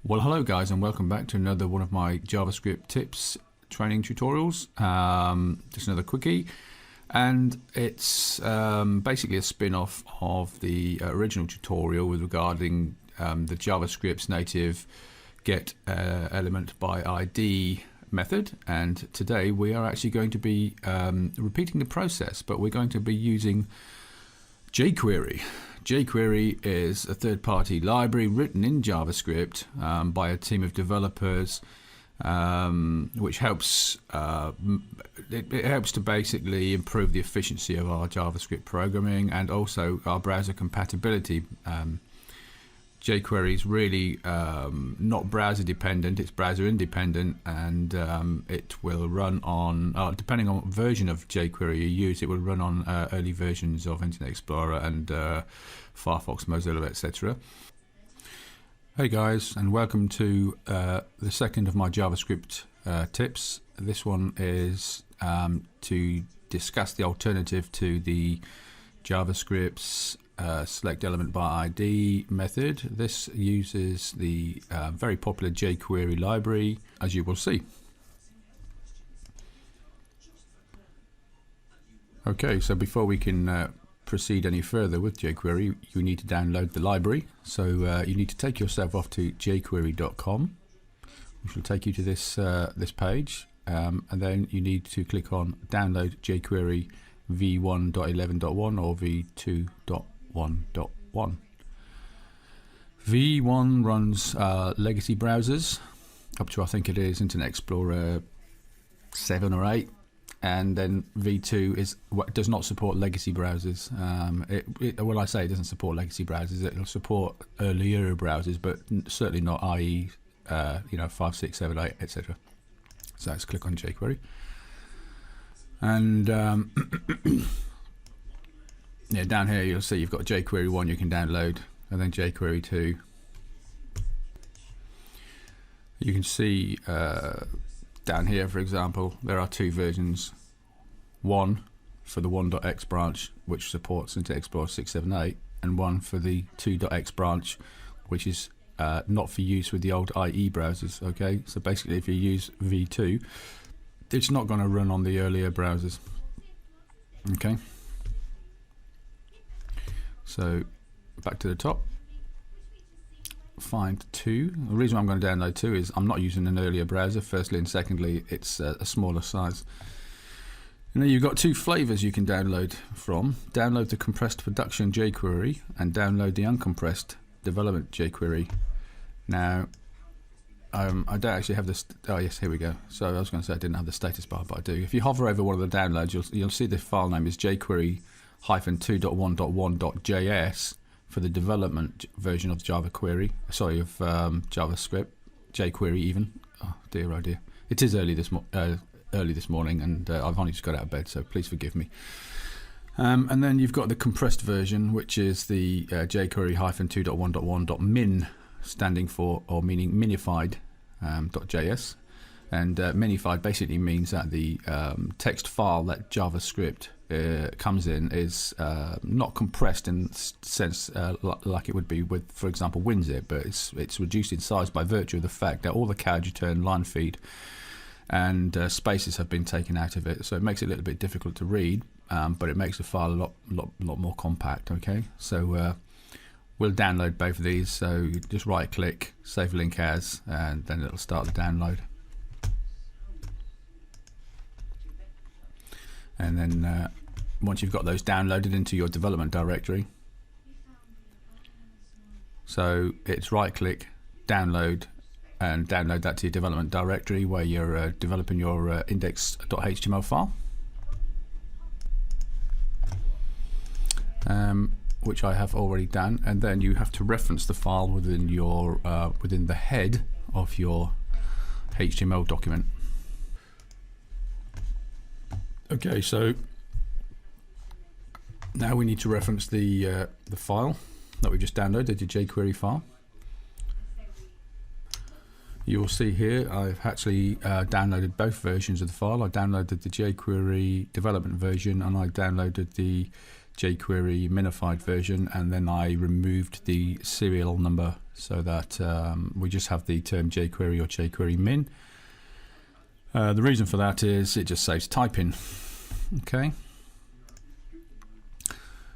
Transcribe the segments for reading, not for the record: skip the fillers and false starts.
Well, hello guys, and welcome back to another one of my JavaScript tips training tutorials. Just another quickie, and it's basically a spin-off of the original tutorial regarding the JavaScript's native getElementById method. And today we are actually going to be repeating the process, but we're going to be using JQuery. JQuery is a third-party library written in JavaScript by a team of developers, which helps it helps to basically improve the efficiency of our JavaScript programming and also our browser compatibility. JQuery is really not browser dependent, it's browser independent, and it will run on, depending on what version of jQuery you use, it will run on early versions of Internet Explorer and Firefox, Mozilla, etc. Hey guys, and welcome to the second of my JavaScript tips. This one is to discuss the alternative to the JavaScript's SelectElementById method. This uses the very popular JQuery library, as you will see. Okay, so before we can proceed any further with jQuery, you need to download the library. So you need to take yourself off to jQuery.com, which will take you to this this page, and then you need to click on download jQuery v1.11.1 or v2.1.1. v1 runs legacy browsers up to, I think it is, Internet Explorer 7 or 8, and then v2 is what does not support legacy browsers. Well, I say it doesn't support legacy browsers, it'll support earlier browsers, but certainly not IE 5, 6, 7, 8, etc. So let's click on jQuery. And yeah, down here you'll see you've got jQuery 1 you can download, and then jQuery 2. You can see down here, for example, there are two versions. One for the 1.x branch, which supports Internet Explorer 6, 7, 8, and one for the 2.x branch, which is not for use with the old IE browsers. Okay, so basically if you use v2, it's not going to run on the earlier browsers. Okay, so back to the top, find 2. The reason I'm going to download 2 is I'm not using an earlier browser, firstly, and secondly it's a smaller size. And then you've got two flavors you can download from. Download the compressed production jQuery and download the uncompressed development jQuery. Now I don't actually have this. Oh yes, here we go. So I was going to say I didn't have the status bar, but I do. If you hover over one of the downloads, you'll see the file name is jQuery-2.1.1.js for the development version of JavaScript. jQuery even. Oh dear, oh dear. It is early this morning, and I've only just got out of bed, so please forgive me. And then you've got the compressed version, which is the jQuery-2.1.1.min, standing for, or meaning minified .js, and minified basically means that the text file that JavaScript comes in is not compressed in the sense like it would be with, for example, WinZip, but it's reduced in size by virtue of the fact that all the character return, line feed, and spaces have been taken out of it, so it makes it a little bit difficult to read, but it makes the file a lot more compact. Okay, so we'll download both of these, so you just right click, save link as, and then it'll start the download. And then once you've got those downloaded into your development directory, so it's right click, download, and download that to your development directory where you're developing your index.html file. Which I have already done, and then you have to reference the file within your within the head of your HTML document. Okay, so now we need to reference the file that we just downloaded, the jQuery file. You will see here I've actually downloaded both versions of the file. I downloaded the jQuery development version, and I downloaded the JQuery minified version, and then I removed the serial number so that we just have the term JQuery or JQuery min. The reason for that is it just saves typing. Okay,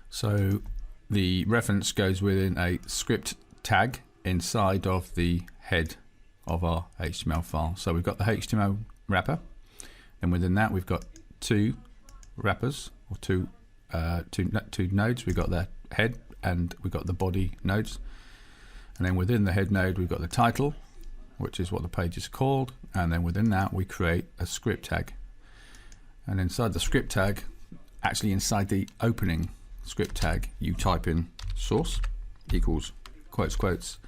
so the reference goes within a script tag inside of the head of our HTML file. So we've got the HTML wrapper, and within that we've got two wrappers, or two nodes. We've got the head and we've got the body nodes, and then within the head node we've got the title, which is what the page is called, and then within that we create a script tag. And inside the script tag, actually inside the opening script tag, you type in source equals quotes quotes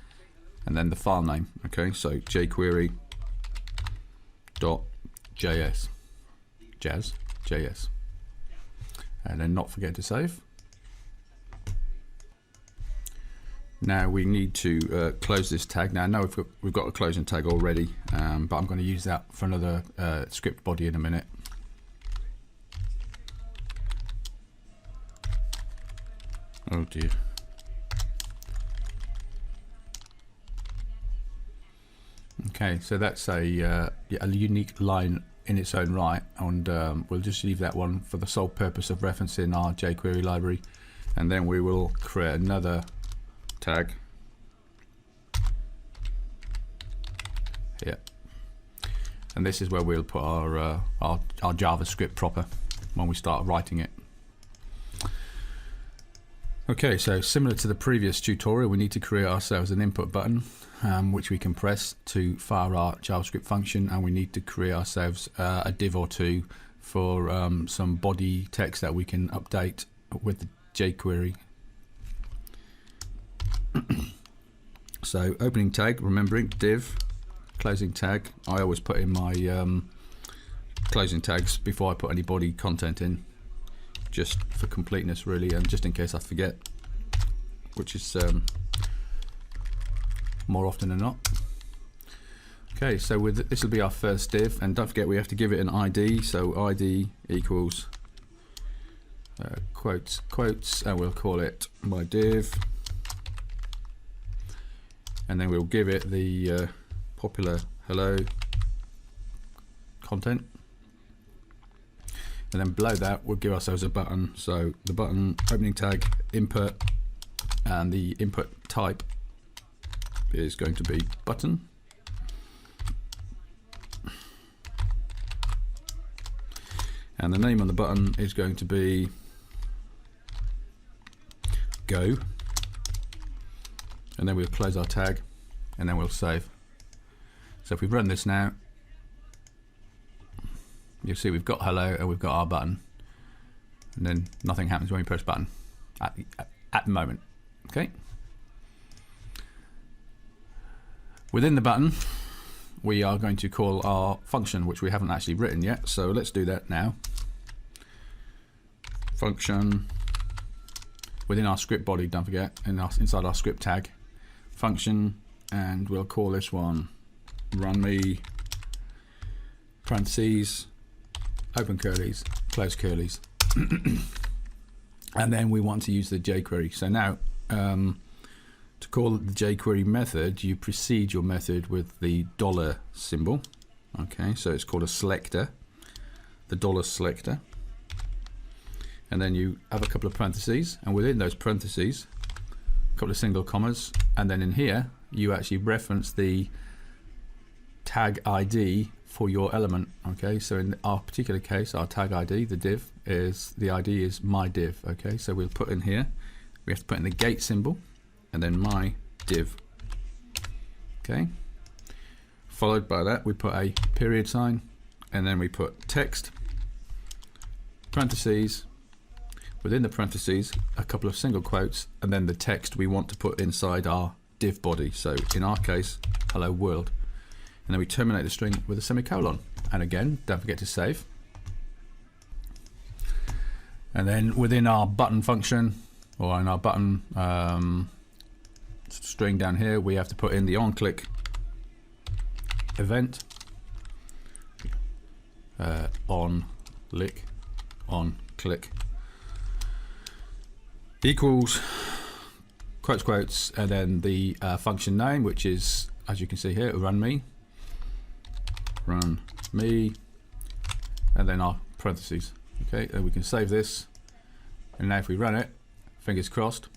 and then the file name. Okay, so jQuery.js, JS, and then not forget to save. Now we need to close this tag. Now I know we've got a closing tag already, but I'm going to use that for another script body in a minute. Oh dear. Okay, so that's a unique line in its own right, and we'll just leave that one for the sole purpose of referencing our jQuery library, and then we will create another tag here, and this is where we'll put our JavaScript proper when we start writing it. Okay, so similar to the previous tutorial, we need to create ourselves an input button, which we can press to fire our JavaScript function, and we need to create ourselves a div or two for some body text that we can update with the jQuery. So opening tag, remembering div, closing tag. I always put in my closing tags before I put any body content in, just for completeness really, and just in case I forget, which is more often than not. Okay, so with this will be our first div, and don't forget we have to give it an ID. So ID equals quotes quotes, and we'll call it my div, and then we'll give it the popular hello content, and then below that we'll give ourselves a button. So the button opening tag input, and the input type is going to be button, and the name on the button is going to be go, and then we'll close our tag, and then we'll save. So if we run this now, you'll see we've got hello and we've got our button, and then nothing happens when we press button at the moment. Okay. Within the button, we are going to call our function, which we haven't actually written yet. So let's do that now. Function within our script body, don't forget, inside our script tag, function, and we'll call this one run me parentheses, open curlies, close curlies. And then we want to use the jQuery. So now to call the jQuery method, you precede your method with the dollar symbol. Okay, so it's called a selector, the dollar selector. And then you have a couple of parentheses, and within those parentheses, a couple of single commas, and then in here you actually reference the tag ID for your element. Okay, so in our particular case, our tag ID, the div, is the ID is my div. Okay, so we'll put in here, we have to put in the gate symbol, and then my div. Okay, followed by that we put a period sign, and then we put text, parentheses, within the parentheses a couple of single quotes, and then the text we want to put inside our div body. So in our case, hello world, and then we terminate the string with a semicolon, and again don't forget to save. And then within our button function, or in our button string down here, we have to put in the onClick event, on click, equals quotes, and then the function name, which is, as you can see here, run me, and then our parentheses. Okay, then we can save this, and now if we run it, fingers crossed,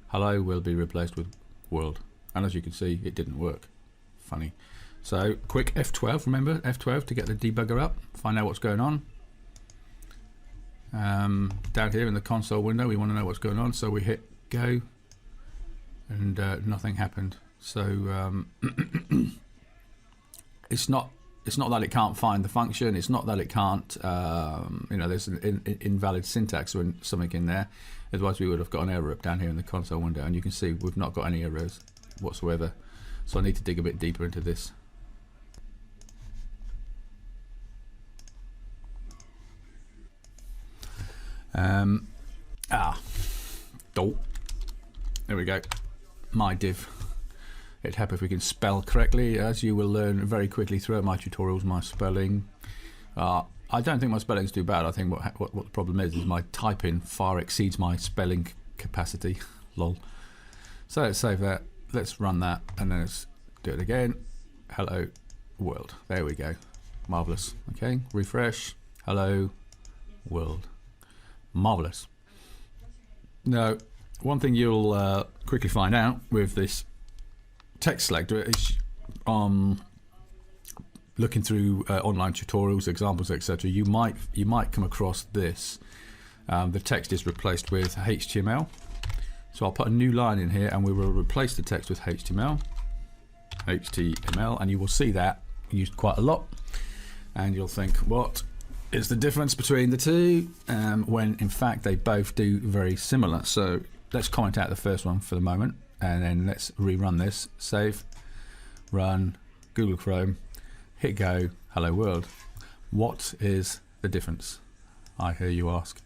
hello will be replaced with world. And as you can see, it didn't work. Funny. So quick F12, remember F12 to get the debugger up, find out what's going on. Down here in the console window, we want to know what's going on, so we hit go, and nothing happened. So it's not that it can't find the function. It's not that it can't, there's an invalid syntax or something in there. Otherwise, we would have got an error up down here in the console window, and you can see we've not got any errors whatsoever. So I need to dig a bit deeper into this. There we go. My div. It'd help if we can spell correctly. As you will learn very quickly throughout my tutorials, my spelling. I don't think my spelling's too bad. I think what the problem is my typing far exceeds my spelling capacity. Lol. So let's save that. Let's run that, and then let's do it again. Hello world. There we go. Marvelous. Okay. Refresh. Hello world. Marvelous. Now, one thing you'll quickly find out with this text selector is looking through online tutorials, examples, etc. You might come across this. The text is replaced with HTML. So I'll put a new line in here, and we will replace the text with HTML, and you will see that used quite a lot. And you'll think, what is the difference between the two? When in fact they both do very similar. So let's comment out the first one for the moment, and then let's rerun this. Save, run, Google Chrome, hit go, hello world. What is the difference, I hear you ask?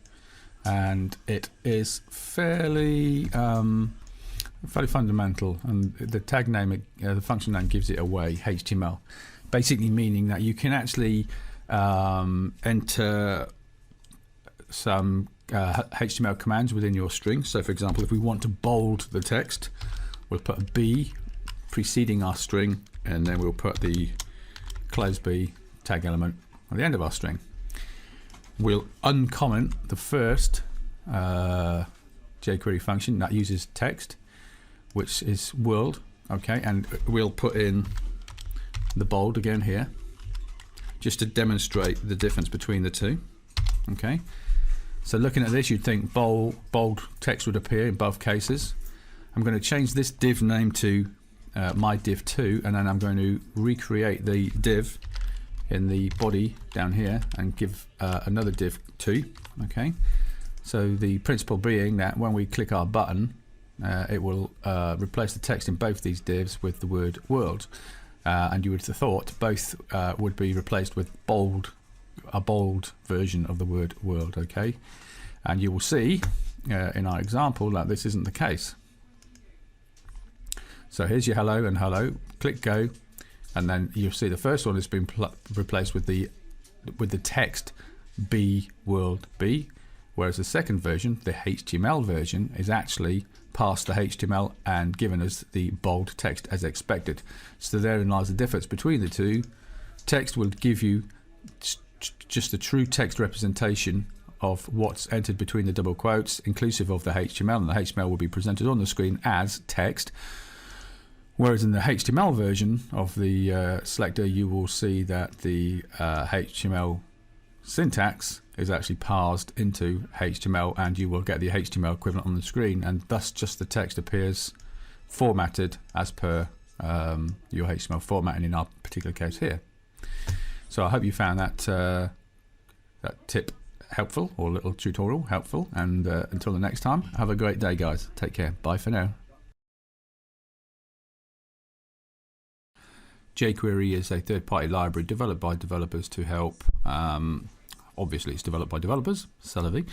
And it is fairly fundamental, and the tag name, the function name gives it away, HTML, basically meaning that you can actually enter some HTML commands within your string. So for example, if we want to bold the text, we'll put a B preceding our string, and then we'll put the close B tag element at the end of our string. We'll uncomment the first JQuery function that uses text, which is world, okay, and we'll put in the bold again here, just to demonstrate the difference between the two. Okay, so looking at this, you'd think bold text would appear in both cases. I'm going to change this div name to my div2, and then I'm going to recreate the div in the body down here and give another div2. Okay, so the principle being that when we click our button, it will replace the text in both these divs with the word world. And you would have thought both would be replaced with a bold version of the word world, okay? And you will see in our example that this isn't the case. So here's your hello and hello, click go, and then you'll see the first one has been replaced with the text B world B, whereas the second version, the HTML version, is actually past the HTML and given us the bold text as expected. So therein lies the difference between the two. Text will give you just the true text representation of what's entered between the double quotes, inclusive of the HTML, and the HTML will be presented on the screen as text. Whereas in the HTML version of the selector, you will see that the HTML syntax is actually parsed into HTML, and you will get the HTML equivalent on the screen, and thus just the text appears formatted as per your HTML formatting in our particular case here. So I hope you found that that tip helpful, or little tutorial helpful, and until the next time, have a great day guys. Take care. Bye for now. JQuery is a third-party library developed by developers to help. Obviously, it's developed by developers, c'est la vie.